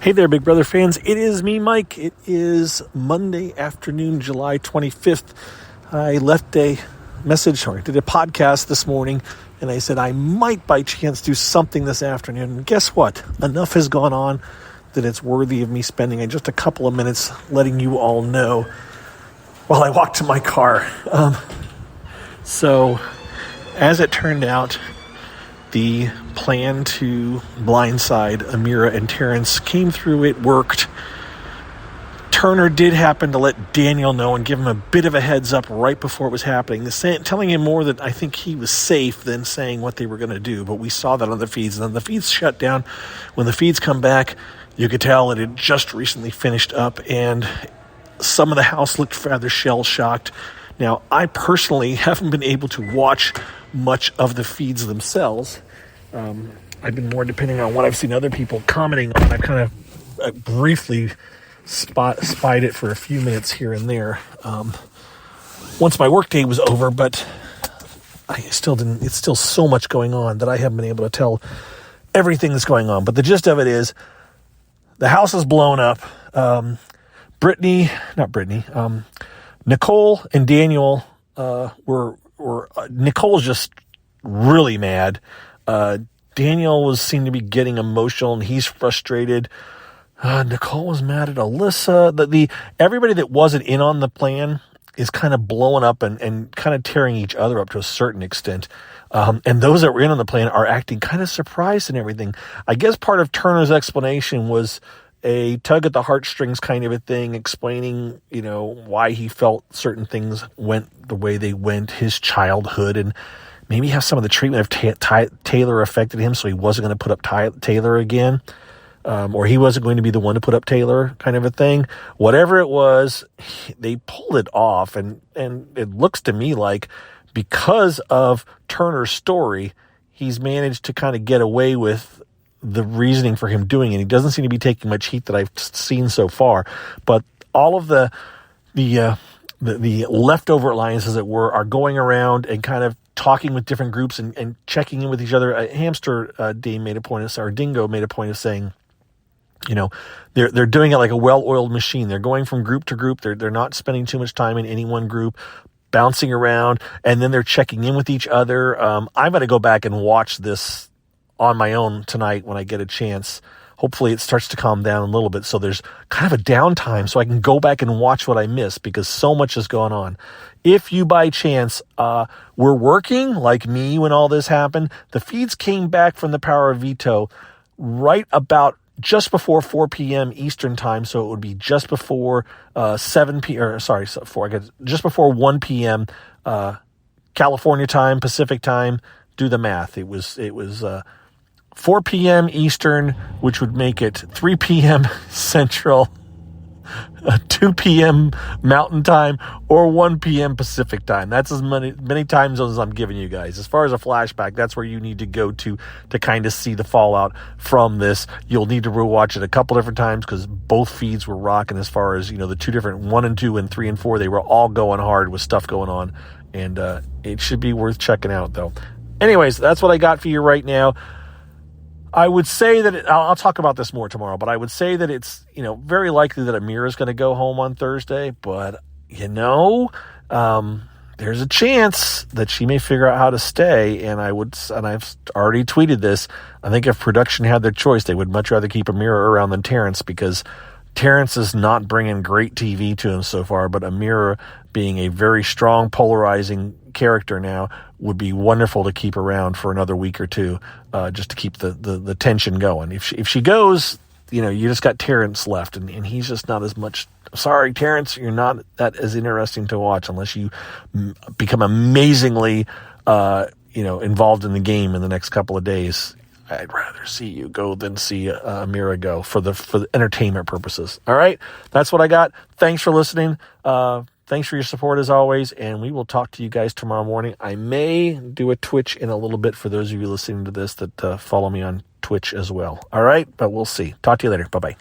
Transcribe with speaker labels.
Speaker 1: Hey there, Big Brother fans. It is me, Mike. It is Monday afternoon, July 25th. I left a message, or I did a podcast this morning, and I said I might by chance do something this afternoon. And guess what? Enough has gone on that it's worthy of me spending just a couple of minutes letting you all know while I walk to my car. So, as it turned out, the plan to blindside Amira and Terrence came through. It worked. Turner did happen to let Daniel know and give him a bit of a heads up right before it was happening, telling him more that I think he was safe than saying what they were going to do. But we saw that on the feeds, and then the feeds shut down. When the feeds come back, you could tell it had just recently finished up, and some of the house looked rather shell-shocked. Now, I personally haven't been able to watch much of the feeds themselves. I've been more depending on what I've seen other people commenting on. I've kind of briefly spied it for a few minutes here and there once my workday was over, but I still didn't. It's still so much going on that I haven't been able to tell everything that's going on. But the gist of it is the house is blown up. Nicole and Daniel were Nicole's just really mad. Daniel seemed to be getting emotional, and he's frustrated. Nicole was mad at Alyssa. Everybody that wasn't in on the plan is kind of blowing up and kind of tearing each other up to a certain extent. And those that were in on the plan are acting kind of surprised and everything. I guess part of Turner's explanation was a tug at the heartstrings kind of a thing, explaining, why he felt certain things went the way they went, his childhood, and maybe have some of the treatment of Taylor affected him, so he wasn't going to put up Taylor again, or he wasn't going to be the one to put up Taylor, kind of a thing. Whatever it was, they pulled it off, and it looks to me like because of Turner's story, he's managed to kind of get away with the reasoning for him doing it. He doesn't seem to be taking much heat that I've seen so far, but all of the leftover alliances, as it were, are going around and kind of talking with different groups and checking in with each other. Dingo made a point of saying, they're doing it like a well-oiled machine. They're going from group to group. They're not spending too much time in any one group, bouncing around, and then they're checking in with each other. I'm going to go back and watch this on my own tonight when I get a chance. Hopefully it starts to calm down a little bit, so there's kind of a downtime so I can go back and watch what I missed, because so much has gone on. If you by chance were working like me when all this happened, the feeds came back from the Power of Veto right about just before 4 p.m. Eastern time, so it would be just before just before 1 p.m. California time, Pacific time. Do the math. It was 4 p.m. Eastern, which would make it 3 p.m. Central, 2 p.m. Mountain Time, or 1 p.m. Pacific Time. That's as many time zones as I'm giving you guys. As far as a flashback, that's where you need to go to kind of see the fallout from this. You'll need to rewatch it a couple different times because both feeds were rocking as far as, the two different 1 and 2 and 3 and 4. They were all going hard with stuff going on, and it should be worth checking out, though. Anyways, that's what I got for you right now. I would say that I'll talk about this more tomorrow, but I would say that it's, very likely that Amira is going to go home on Thursday, but there's a chance that she may figure out how to stay. And I've already tweeted this. I think if production had their choice, they would much rather keep Amira around than Terrence, because Terrence is not bringing great TV to him so far, but Amira, being a very strong, polarizing character now, would be wonderful to keep around for another week or two, just to keep the tension going. If she goes, you just got Terrence left, and he's just not as much. Sorry, Terrence, you're not that as interesting to watch unless you become amazingly, involved in the game in the next couple of days. I'd rather see you go than see Amira go for the entertainment purposes. All right, that's what I got. Thanks for listening. Thanks for your support as always, and we will talk to you guys tomorrow morning. I may do a Twitch in a little bit for those of you listening to this that follow me on Twitch as well. All right, but we'll see. Talk to you later. Bye-bye.